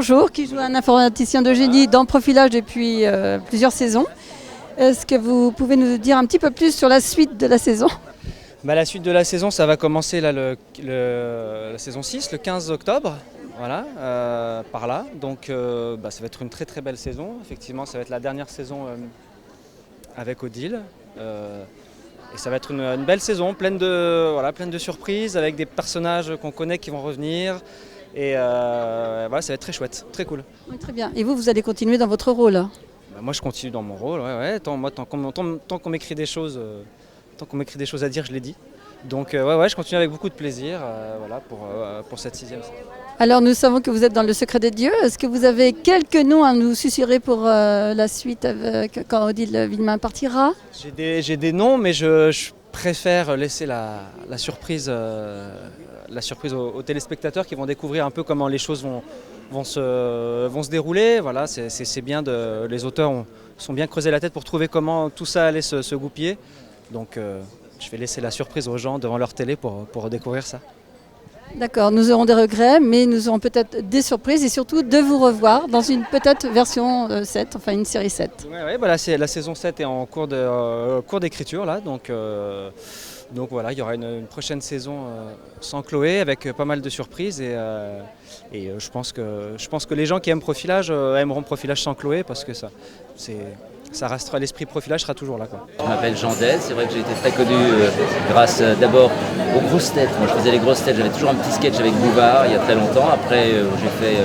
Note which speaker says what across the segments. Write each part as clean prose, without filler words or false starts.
Speaker 1: bonjour, qui joue un informaticien de génie dans Profilage depuis plusieurs saisons. Est-ce que vous pouvez nous dire un petit peu plus sur la suite de la saison ?
Speaker 2: La suite de la saison, ça va commencer là, la saison 6, le 15 octobre, voilà, par là. Donc ça va être une très très belle saison. Effectivement, ça va être la dernière saison avec Odile. Et ça va être une belle saison, pleine de surprises, avec des personnages qu'on connaît qui vont revenir. Et ça va être très chouette, très cool.
Speaker 1: Oui, très bien. Et vous allez continuer dans votre rôle ?
Speaker 2: Moi, je continue dans mon rôle, tant qu'on m'écrit des choses, à dire, je les dis. Donc, je continue avec beaucoup de plaisir, pour cette 6e saison.
Speaker 1: Alors, nous savons que vous êtes dans le secret des dieux. Est-ce que vous avez quelques noms à nous susurrer pour la suite quand Odile Villemain partira ?
Speaker 2: J'ai des noms, mais je préfère laisser la surprise aux téléspectateurs qui vont découvrir un peu comment les choses vont se dérouler. Voilà, c'est bien, les auteurs sont bien creusés la tête pour trouver comment tout ça allait se goupiller. Donc je vais laisser la surprise aux gens devant leur télé pour découvrir ça.
Speaker 1: D'accord, nous aurons des regrets, mais nous aurons peut-être des surprises et surtout de vous revoir dans une peut-être version 7, enfin une série 7.
Speaker 2: La saison 7 est en cours d'écriture là, donc voilà, il y aura une prochaine saison sans Chloé avec pas mal de surprises et je pense que les gens qui aiment Profilage aimeront Profilage sans Chloé parce que ça restera, l'esprit Profilage sera toujours là, quoi.
Speaker 3: Je m'appelle Jean Del, c'est vrai que j'ai été très connu grâce d'abord aux grosses têtes. Moi je faisais les grosses têtes, j'avais toujours un petit sketch avec Bouvard il y a très longtemps. Après j'ai fait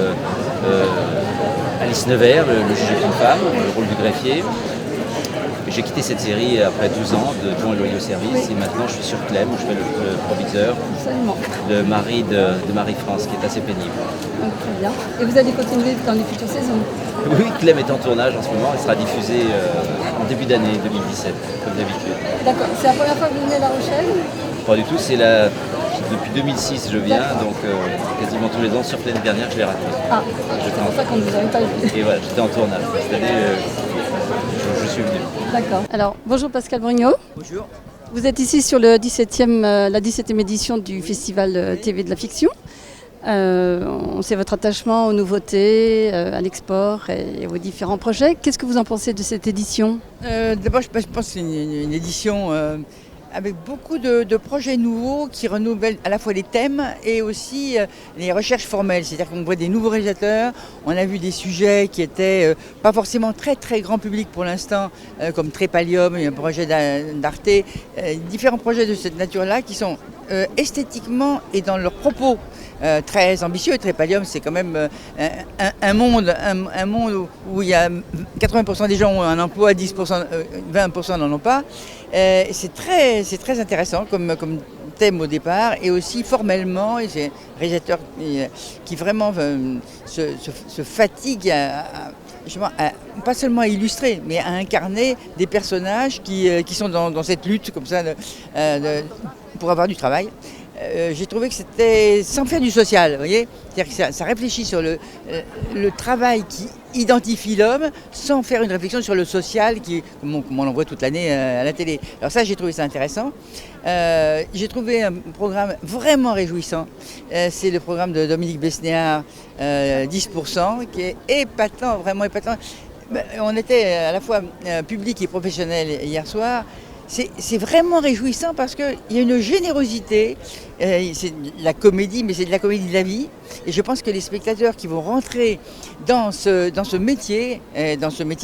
Speaker 3: Alice Nevers, le juge est une femme, le rôle du greffier. J'ai quitté cette série après 12 ans de Bon et loyaux service et maintenant je suis sur Clem où je fais le proviseur, le mari de Marie-France qui est assez pénible.
Speaker 1: Donc, très bien. Et vous allez continuer dans les futures saisons ?
Speaker 3: Oui, Clem est en tournage en ce moment, elle sera diffusée en début d'année 2017 comme d'habitude.
Speaker 1: D'accord, c'est la première fois que vous venez à La Rochelle ?
Speaker 3: Pas du tout, depuis 2006 je viens, donc quasiment tous les ans, sauf l'année dernière je l'ai raté.
Speaker 1: Ah, c'est pour ça qu'on ne vous avait pas vu.
Speaker 3: Et voilà, j'étais en tournage. Cette année, je suis venu.
Speaker 1: D'accord. Alors, bonjour Pascal Brugnot.
Speaker 4: Bonjour.
Speaker 1: Vous êtes ici sur la 17e édition du Festival TV de la Fiction. On sait votre attachement aux nouveautés, à l'export et aux différents projets. Qu'est-ce que vous en pensez de cette édition ?
Speaker 4: D'abord, je pense que c'est une édition avec beaucoup de projets nouveaux qui renouvellent à la fois les thèmes et aussi les recherches formelles. C'est-à-dire qu'on voit des nouveaux réalisateurs, on a vu des sujets qui étaient pas forcément très très grand public pour l'instant, comme Trépalium, un projet d'Arte, différents projets de cette nature-là qui sont esthétiquement et dans leurs propos très ambitieux. Trépalium, c'est quand même un monde où il y a 80% des gens ont un emploi, 20% n'en ont pas. C'est très intéressant comme thème au départ et aussi formellement. Et c'est un réalisateur qui vraiment se fatigue pas seulement à illustrer, mais à incarner des personnages qui sont dans cette lutte comme ça pour avoir du travail. J'ai trouvé que c'était sans faire du social, vous voyez, c'est-à-dire que ça réfléchit sur le travail qui identifie l'homme sans faire une réflexion sur le social comme on l'en voit toute l'année à la télé. Alors ça, j'ai trouvé ça intéressant. J'ai trouvé un programme vraiment réjouissant. C'est le programme de Dominique Besnéard, 10%, qui est épatant, vraiment épatant. On était à la fois public et professionnel hier soir. C'est vraiment réjouissant parce qu'il y a une générosité, c'est de la comédie, mais c'est de la comédie de la vie. Et je pense que les spectateurs qui vont rentrer dans ce métier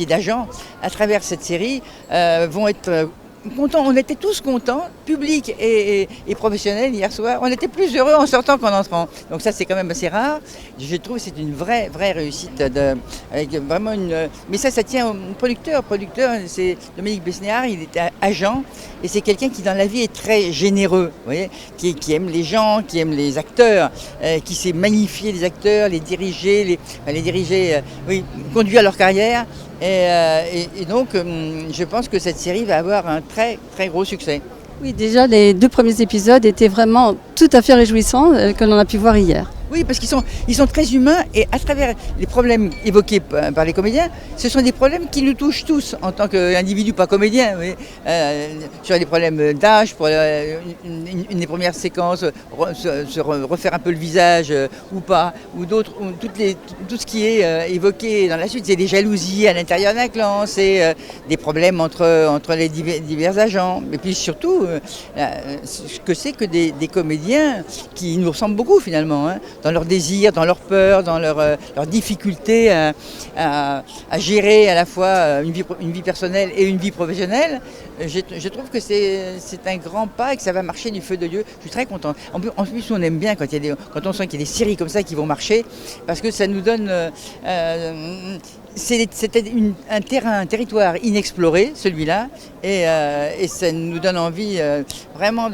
Speaker 4: d'agent, à travers cette série, vont être contents. On était tous contents, public et professionnels hier soir. On était plus heureux en sortant qu'en entrant. Donc ça, c'est quand même assez rare. Je trouve que c'est une vraie réussite. Avec vraiment mais ça tient au producteur. Producteur, c'est Dominique Besnéard, il est agent. Et c'est quelqu'un qui, dans la vie, est très généreux. Vous voyez, qui aime les gens, qui aime les acteurs, qui sait magnifier les acteurs, les diriger, conduire leur carrière. Et donc, je pense que cette série va avoir un très, très gros succès.
Speaker 1: Oui, déjà, les 2 premiers épisodes étaient vraiment tout à fait réjouissants que l'on a pu voir hier.
Speaker 4: Oui, parce ils sont très humains et à travers les problèmes évoqués par les comédiens, ce sont des problèmes qui nous touchent tous en tant qu'individus, pas comédiens. Oui. Sur les problèmes d'âge, pour une des premières séquences, refaire un peu le visage ou pas, ou d'autres, tout ce qui est évoqué dans la suite, c'est des jalousies à l'intérieur d'un clan, c'est des problèmes entre les divers agents. Et puis surtout, ce que c'est que des comédiens qui nous ressemblent beaucoup finalement, hein, dans leurs désirs, dans leurs peurs, dans leurs difficultés à gérer à la fois une vie personnelle et une vie professionnelle. Je trouve que c'est un grand pas et que ça va marcher du feu de Dieu. Je suis très content. En plus, on aime bien quand on sent qu'il y a des séries comme ça qui vont marcher, parce que ça nous donne... C'était un territoire inexploré, celui-là, et ça nous donne envie vraiment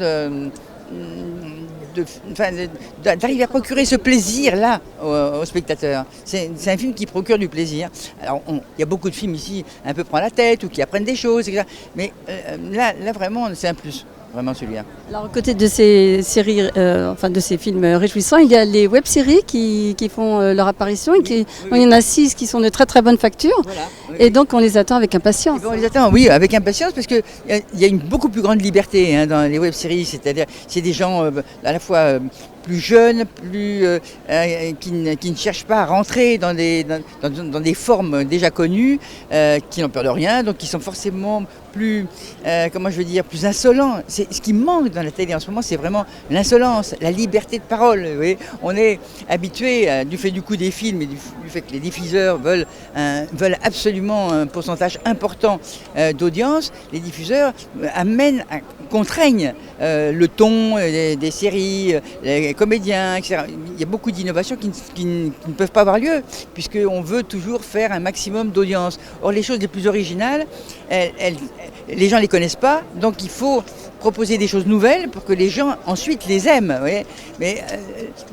Speaker 4: d'arriver à procurer ce plaisir-là aux spectateurs. C'est un film qui procure du plaisir. Alors, il y a beaucoup de films ici, un peu prend la tête ou qui apprennent des choses, etc. Mais là, vraiment, c'est un plus. Vraiment celui-là.
Speaker 1: Alors, à côté de ces séries, de ces films réjouissants, il y a les web-séries qui font leur apparition. Et il y en a 6 qui sont de très très bonne facture. Voilà, oui. Et donc, on les attend avec impatience.
Speaker 4: On les attend, oui, avec impatience, parce qu'il y a une beaucoup plus grande liberté dans les web-séries. C'est-à-dire, c'est des gens à la fois plus jeunes, qui ne cherchent pas à rentrer dans des formes déjà connues, qui n'ont peur de rien, donc qui sont forcément plus insolents. Ce qui manque dans la télé en ce moment, c'est vraiment l'insolence, la liberté de parole. Vous voyez, on est habitué, du fait du coût des films et du fait que les diffuseurs veulent absolument un pourcentage important d'audience, les diffuseurs contraignent le ton des séries, les comédiens, etc. Il y a beaucoup d'innovations qui ne peuvent pas avoir lieu, puisqu'on veut toujours faire un maximum d'audience. Or, les choses les plus originales, les gens ne les connaissent pas, donc il faut proposer des choses nouvelles pour que les gens ensuite les aiment. Vous voyez. Mais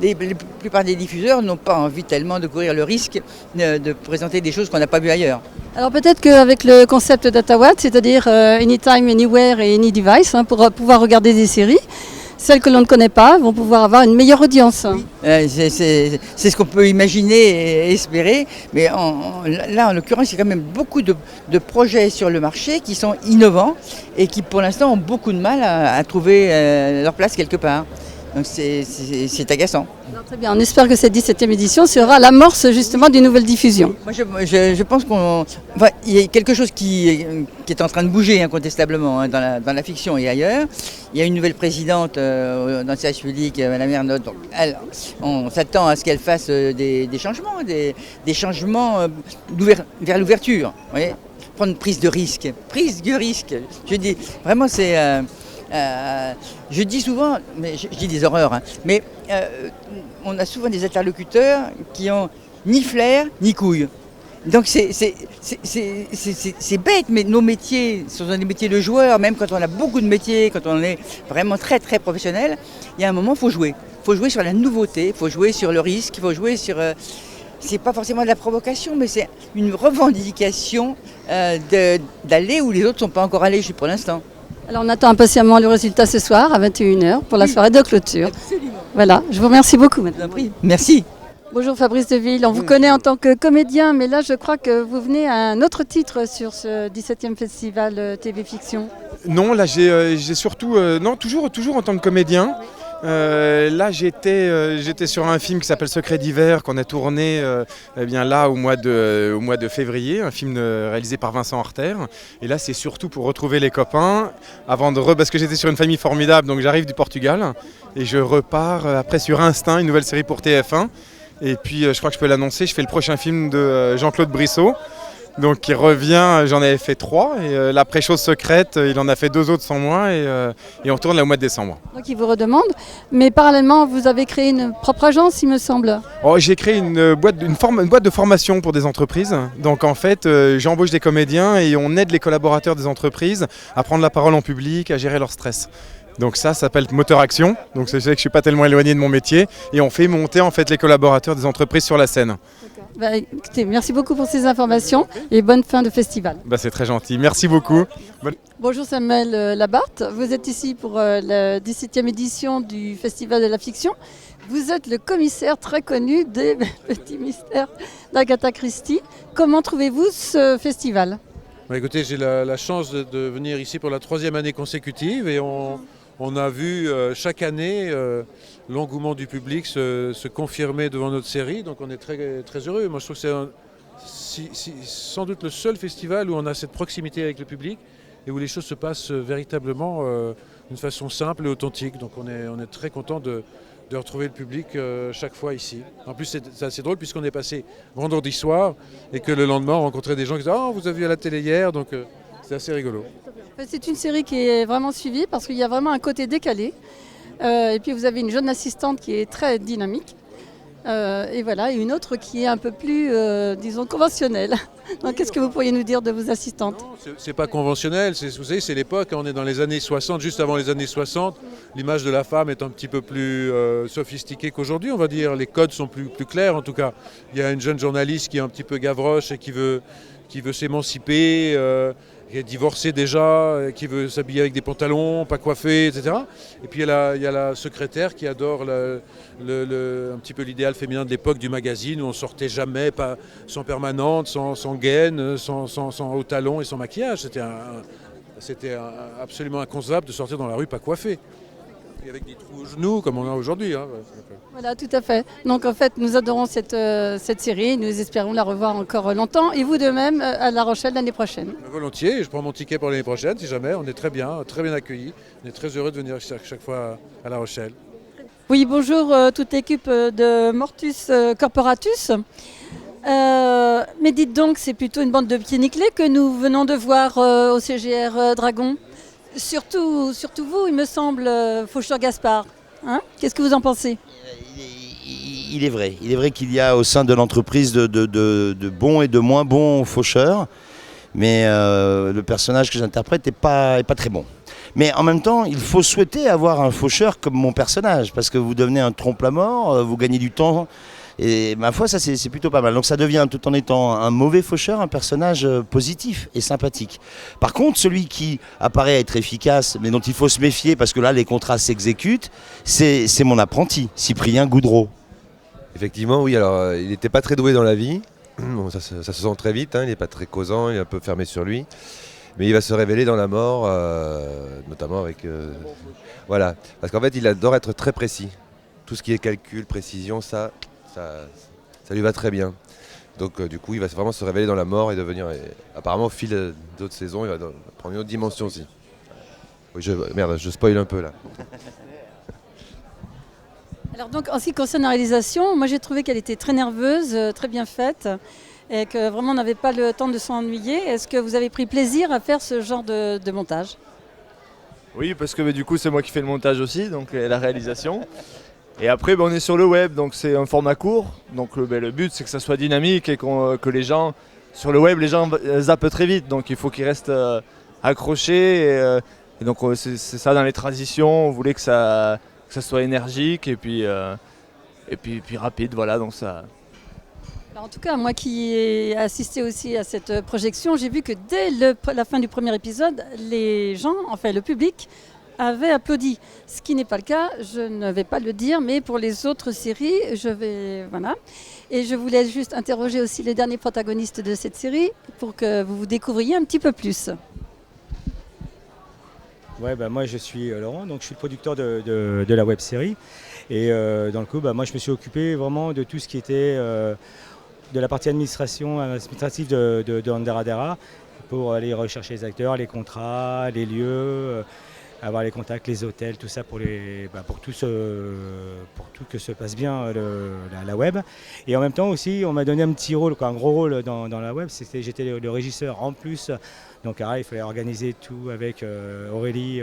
Speaker 4: la plupart des diffuseurs n'ont pas envie tellement de courir le risque de présenter des choses qu'on n'a pas vues ailleurs.
Speaker 1: Alors peut-être qu'avec le concept DataWatt, c'est-à-dire Anytime, Anywhere et Any Device, pour pouvoir regarder des séries, celles que l'on ne connaît pas vont pouvoir avoir une meilleure audience.
Speaker 4: Oui. C'est ce qu'on peut imaginer et espérer, mais là en l'occurrence il y a quand même beaucoup de projets sur le marché qui sont innovants et qui pour l'instant ont beaucoup de mal à trouver leur place quelque part. Donc c'est agaçant.
Speaker 1: Alors, très bien, on espère que cette 17e édition sera l'amorce justement d'une nouvelle diffusion.
Speaker 4: Moi, je pense qu'il y a quelque chose qui est en train de bouger incontestablement dans la fiction et ailleurs. Il y a une nouvelle présidente dans le service public, Mme Ernotte. Donc on s'attend à ce qu'elle fasse des changements, des changements vers l'ouverture. Vous voyez, prendre prise de risque. Je dis vraiment c'est... je dis souvent, mais je dis des horreurs, mais on a souvent des interlocuteurs qui ont ni flair ni couilles. Donc c'est bête, mais nos métiers sont des métiers de joueurs, même quand on a beaucoup de métiers, quand on est vraiment très très professionnel, il y a un moment, il faut jouer. Il faut jouer sur la nouveauté, il faut jouer sur le risque, il faut jouer sur... c'est pas forcément de la provocation, mais c'est une revendication d'aller où les autres ne sont pas encore allés pour l'instant.
Speaker 1: Alors on attend impatiemment le résultat ce soir à 21h pour la soirée de clôture.
Speaker 4: Absolument.
Speaker 1: Voilà, je vous remercie beaucoup madame.
Speaker 4: Merci.
Speaker 1: Bonjour Fabrice Deville, on vous connaît en tant que comédien, mais là je crois que vous venez à un autre titre sur ce 17e festival TV Fiction.
Speaker 5: Non, là j'ai surtout, toujours en tant que comédien. Là j'étais sur un film qui s'appelle Secret d'hiver qu'on a tourné là au mois de février, un film réalisé par Vincent Arter. Et là c'est surtout pour retrouver les copains parce que j'étais sur Une famille formidable, donc j'arrive du Portugal et je repars après sur Instinct, une nouvelle série pour TF1. Et puis je crois que je peux l'annoncer, je fais le prochain film de Jean-Claude Brissot. Donc il revient, j'en avais fait 3 et l'après Chose secrète, il en a fait 2 autres sans moi et on tourne là au mois de décembre.
Speaker 1: Donc il vous redemande, mais parallèlement vous avez créé une propre agence il me semble.
Speaker 5: J'ai créé une boîte de formation pour des entreprises. Donc en fait j'embauche des comédiens et on aide les collaborateurs des entreprises à prendre la parole en public, à gérer leur stress. Donc ça s'appelle Moteur Action. Donc je sais que je ne suis pas tellement éloigné de mon métier. Et on fait monter en fait les collaborateurs des entreprises sur la scène.
Speaker 1: Bah, écoutez, merci beaucoup pour ces informations et bonne fin de festival.
Speaker 5: Bah, c'est très gentil. Merci beaucoup.
Speaker 1: Bonjour Samuel Labarthe, vous êtes ici pour la 17e édition du Festival de la Fiction. Vous êtes le commissaire très connu des petits mystères d'Agatha Christie. Comment trouvez-vous ce festival ?
Speaker 6: Bah, écoutez, j'ai la chance de venir ici pour la 3e année consécutive et on a vu chaque année l'engouement du public se confirmer devant notre série, donc on est très, très heureux. Moi je trouve que c'est sans doute le seul festival où on a cette proximité avec le public et où les choses se passent véritablement d'une façon simple et authentique. Donc on est très content de retrouver le public chaque fois ici. En plus c'est assez drôle puisqu'on est passé vendredi soir et que le lendemain on rencontrait des gens qui disaient « Oh, vous avez vu à la télé hier », donc c'est assez rigolo.
Speaker 1: C'est une série qui est vraiment suivie parce qu'il y a vraiment un côté décalé. Et puis vous avez une jeune assistante qui est très dynamique. Et voilà, et une autre qui est un peu plus, disons, conventionnelle. Donc qu'est-ce que vous pourriez nous dire de vos assistantes ?
Speaker 6: Non, c'est pas conventionnel, vous savez, c'est l'époque, on est dans les années 60, juste avant les années 60. L'image de la femme est un petit peu plus sophistiquée qu'aujourd'hui, on va dire. Les codes sont plus clairs en tout cas. Il y a une jeune journaliste qui est un petit peu gavroche et qui veut s'émanciper, qui est divorcée déjà, qui veut s'habiller avec des pantalons, pas coiffée, etc. Et puis il y a la secrétaire qui adore un petit peu l'idéal féminin de l'époque du magazine où on sortait jamais sans permanente, sans gaine, sans haut talon et sans maquillage. C'était absolument inconcevable de sortir dans la rue pas coiffé. Et avec des trous aux genoux comme on a aujourd'hui. Hein.
Speaker 1: Voilà, tout à fait. Donc en fait, nous adorons cette série, nous espérons la revoir encore longtemps. Et vous de même à La Rochelle l'année prochaine.
Speaker 6: Volontiers, je prends mon ticket pour l'année prochaine si jamais. On est très bien accueillis. On est très heureux de venir chaque fois à La Rochelle.
Speaker 1: Oui, bonjour toute l'équipe de Mortus Corporatus. Mais dites donc, c'est plutôt une bande de pieds nickelés que nous venons de voir au CGR Dragon. Surtout vous, il me semble, Faucheur Gaspard. Hein ? Qu'est-ce que vous en pensez ?
Speaker 7: Il est vrai qu'il y a au sein de l'entreprise de bons et de moins bons faucheurs, mais le personnage que j'interprète n'est pas très bon. Mais en même temps, il faut souhaiter avoir un faucheur comme mon personnage, parce que vous devenez un trompe-la-mort, vous gagnez du temps, et ma foi, ça c'est plutôt pas mal. Donc ça devient, tout en étant un mauvais faucheur, un personnage positif et sympathique. Par contre, celui qui apparaît être efficace, mais dont il faut se méfier, parce que là les contrats s'exécutent, c'est mon apprenti, Cyprien Goudreau.
Speaker 8: Effectivement, oui, alors il n'était pas très doué dans la vie, bon, ça se sent très vite, hein, il n'est pas très causant, il est un peu fermé sur lui. Mais il va se révéler dans la mort, notamment avec... voilà, parce qu'en fait il adore être très précis. Tout ce qui est calcul, précision, ça lui va très bien. Donc du coup il va vraiment se révéler dans la mort et devenir... apparemment au fil d'autres saisons, il va prendre une autre dimension aussi. Oui, je spoil un peu là.
Speaker 1: Alors donc en ce qui concerne la réalisation, moi j'ai trouvé qu'elle était très nerveuse, très bien faite. Et que vraiment on n'avait pas le temps de s'ennuyer. Est-ce que vous avez pris plaisir à faire ce genre de montage ?
Speaker 9: Oui, parce que du coup c'est moi qui fais le montage aussi, donc la réalisation. Et après on est sur le web, donc c'est un format court. Donc le but c'est que ça soit dynamique et que les gens, sur le web les gens zappent très vite. Donc il faut qu'ils restent accrochés. Et donc c'est ça dans les transitions, on voulait que ça soit énergique et puis rapide, voilà, donc ça...
Speaker 1: En tout cas, moi qui ai assisté aussi à cette projection, j'ai vu que dès la fin du premier épisode, les gens, enfin le public, avaient applaudi. Ce qui n'est pas le cas, je ne vais pas le dire, mais pour les autres séries, voilà. Et je voulais juste interroger aussi les derniers protagonistes de cette série pour que vous vous découvriez un petit peu plus.
Speaker 10: Ouais, moi je suis Laurent, donc je suis le producteur de la web série. Et dans le coup, moi je me suis occupé vraiment de tout ce qui était... de la partie administrative de Anderadera pour aller rechercher les acteurs, les contrats, les lieux, avoir les contacts, les hôtels, tout ça pour tout que se passe bien la web. Et en même temps aussi, on m'a donné un petit rôle, un gros rôle dans la web, j'étais le régisseur en plus. Donc il fallait organiser tout avec Aurélie,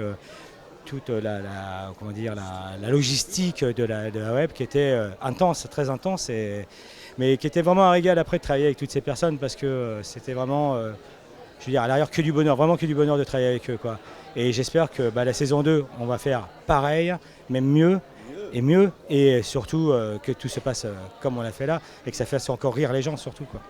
Speaker 10: toute la logistique de la web qui était intense, très intense. Mais qui était vraiment un régal après de travailler avec toutes ces personnes parce que c'était vraiment... je veux dire, à l'arrière, que du bonheur, vraiment que du bonheur de travailler avec eux, quoi. Et j'espère que la saison 2, on va faire pareil, même mieux, et surtout que tout se passe comme on l'a fait là, et que ça fasse encore rire les gens, surtout, quoi.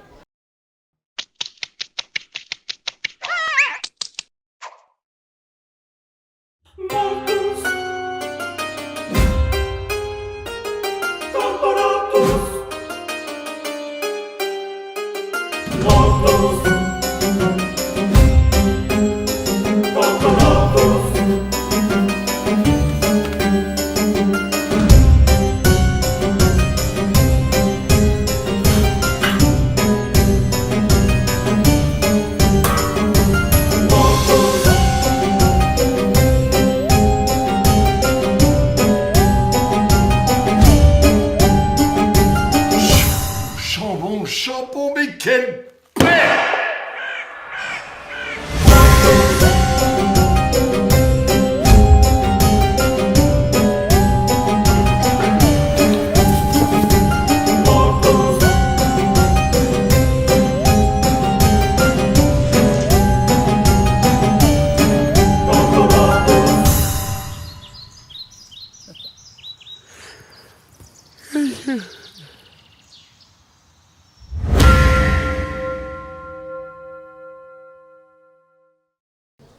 Speaker 11: Champon, mais quel père!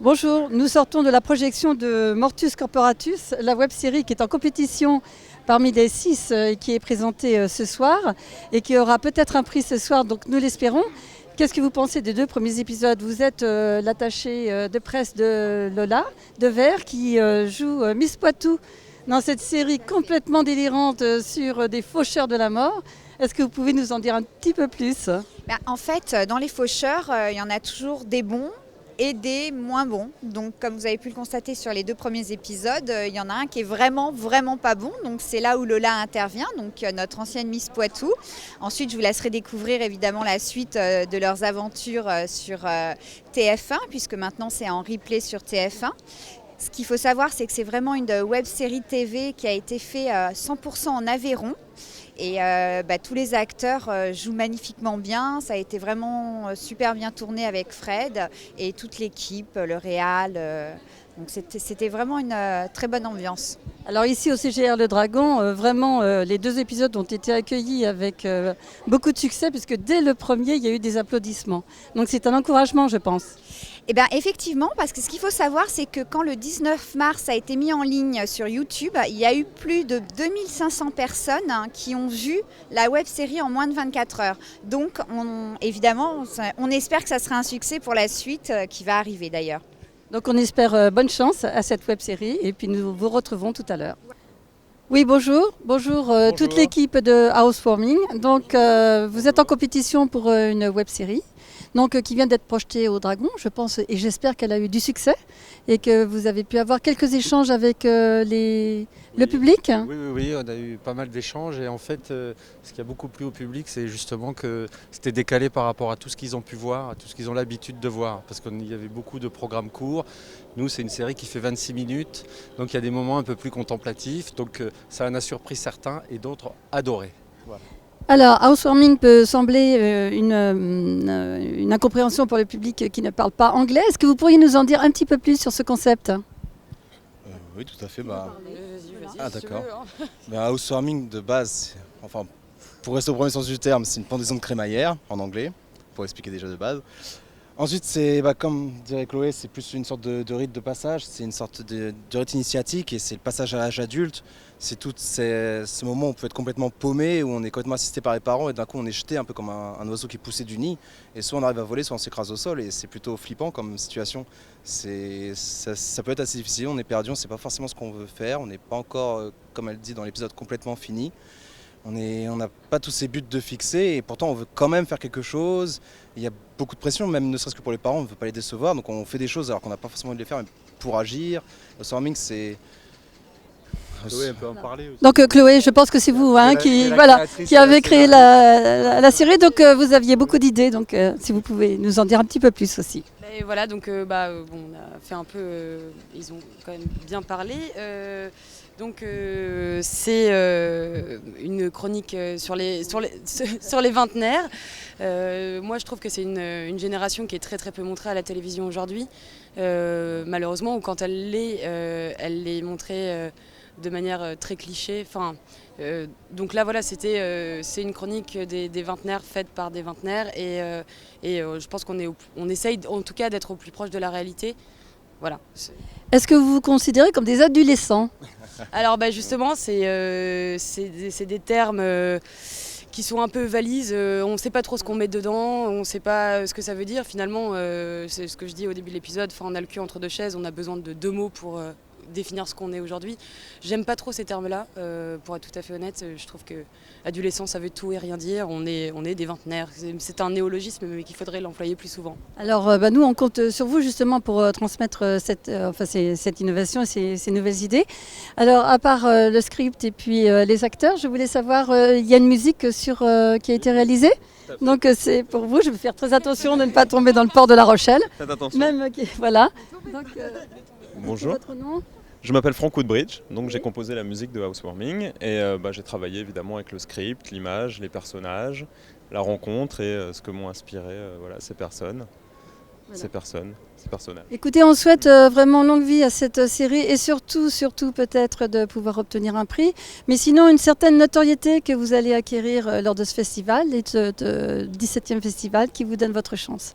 Speaker 1: Bonjour, nous sortons de la projection de Mortus Corporatus, la web-série qui est en compétition parmi les 6 qui est présentée ce soir et qui aura peut-être un prix ce soir, donc nous l'espérons. Qu'est-ce que vous pensez des 2 premiers épisodes? Vous êtes l'attaché de presse de Lola Devers qui joue Miss Poitou dans cette série complètement délirante sur des faucheurs de la mort. Est-ce que vous pouvez nous en dire un petit peu plus?
Speaker 12: En fait, dans les faucheurs, il y en a toujours des bons et des moins bons. Donc comme vous avez pu le constater sur les 2 premiers épisodes, il y en a un qui est vraiment pas bon. Donc c'est là où Lola intervient, donc notre ancienne Miss Poitou. Ensuite, je vous laisserai découvrir évidemment la suite de leurs aventures sur TF1, puisque maintenant c'est en replay sur TF1. Ce qu'il faut savoir, c'est que c'est vraiment une web-série TV qui a été faite 100% en Aveyron. Et tous les acteurs jouent magnifiquement bien. Ça a été vraiment super bien tourné avec Fred et toute l'équipe, le réal. Donc c'était vraiment une très bonne ambiance.
Speaker 1: Alors ici au CGR Le Dragon, vraiment les 2 épisodes ont été accueillis avec beaucoup de succès puisque dès le premier, il y a eu des applaudissements. Donc c'est un encouragement, je pense.
Speaker 12: Eh bien effectivement, parce que ce qu'il faut savoir, c'est que quand le 19 mars a été mis en ligne sur YouTube, il y a eu plus de 2500 personnes qui ont vu la web-série en moins de 24 heures. Donc évidemment, on espère que ça sera un succès pour la suite qui va arriver d'ailleurs.
Speaker 1: Donc on espère bonne chance à cette web-série et puis nous vous retrouvons tout à l'heure. Oui, bonjour. Bonjour. Toute l'équipe de Housewarming. Donc vous êtes en compétition pour une web-série. Donc, qui vient d'être projetée au Dragon, je pense, et j'espère qu'elle a eu du succès et que vous avez pu avoir quelques échanges avec le public.
Speaker 13: Oui, on a eu pas mal d'échanges et en fait, ce qui a beaucoup plu au public, c'est justement que c'était décalé par rapport à tout ce qu'ils ont pu voir, à tout ce qu'ils ont l'habitude de voir, parce qu'il y avait beaucoup de programmes courts. Nous, c'est une série qui fait 26 minutes, donc il y a des moments un peu plus contemplatifs, donc ça en a surpris certains et d'autres adorés. Voilà.
Speaker 1: Alors, Housewarming peut sembler une incompréhension pour le public qui ne parle pas anglais. Est-ce que vous pourriez nous en dire un petit peu plus sur ce concept?
Speaker 14: Oui, tout à fait. Ah, d'accord. Housewarming, de base, pour rester au premier sens du terme, c'est une pendaison de crémaillère, en anglais, pour expliquer déjà de base. Ensuite, c'est comme dirait Chloé, c'est plus une sorte de rite de passage, c'est une sorte de rite initiatique et c'est le passage à l'âge adulte. C'est tout ce moment où on peut être complètement paumé, où on est complètement assisté par les parents et d'un coup on est jeté un peu comme un oiseau qui est poussé du nid. Et soit on arrive à voler, soit on s'écrase au sol et c'est plutôt flippant comme situation. Ça peut être assez difficile, on est perdu, on ne sait pas forcément ce qu'on veut faire, on n'est pas encore, comme elle dit dans l'épisode, complètement fini. On n'a pas tous ces buts de fixer et pourtant on veut quand même faire quelque chose. Il y a beaucoup de pression, même ne serait-ce que pour les parents, on ne veut pas les décevoir. Donc on fait des choses alors qu'on n'a pas forcément envie de les faire, mais pour agir. Le Housewarming, c'est...
Speaker 13: Chloé, elle peut en parler aussi.
Speaker 1: Donc Chloé, je pense que c'est vous qui avez créé la série, donc vous aviez beaucoup d'idées, donc si vous pouvez nous en dire un petit peu plus aussi.
Speaker 15: Et voilà, donc on a fait un peu, ils ont quand même bien parlé. C'est une chronique sur les vingtenaires. Moi, je trouve que c'est une génération qui est très très peu montrée à la télévision aujourd'hui. Malheureusement, ou quand elle l'est montrée de manière très cliché. Donc là, voilà, c'est une chronique des vingtenaires faite par des vingtenaires et je pense qu'on essaye en tout cas d'être au plus proche de la réalité. Voilà.
Speaker 1: Est-ce que vous vous considérez comme des adolescents?
Speaker 15: Alors justement, c'est des termes qui sont un peu valises. On ne sait pas trop ce qu'on met dedans, on ne sait pas ce que ça veut dire. Finalement, c'est ce que je dis au début de l'épisode, on a le cul entre deux chaises, on a besoin de 2 mots pour définir ce qu'on est aujourd'hui. J'aime pas trop ces termes-là, pour être tout à fait honnête. Je trouve que adolescent, ça veut tout et rien dire. On est des vingtenaires. C'est un néologisme, mais qu'il faudrait l'employer plus souvent.
Speaker 1: Alors, nous, on compte sur vous justement pour transmettre cette innovation et ces nouvelles idées. Alors, à part le script et puis les acteurs, je voulais savoir, il y a une musique qui a été réalisée. Donc, c'est pour vous. Je vais faire très attention de ne pas tomber dans le port de La Rochelle.
Speaker 16: Faites attention.
Speaker 1: Voilà. Donc,
Speaker 16: bonjour.
Speaker 1: Votre nom ?
Speaker 16: Je m'appelle Franck Woodbridge, donc j'ai composé la musique de Housewarming et j'ai travaillé évidemment avec le script, l'image, les personnages, la rencontre et ce que m'ont inspiré ces personnes, ces personnages.
Speaker 1: Écoutez, on souhaite vraiment longue vie à cette série et surtout peut-être de pouvoir obtenir un prix, mais sinon une certaine notoriété que vous allez acquérir lors de ce festival, et de 17e festival qui vous donne votre chance.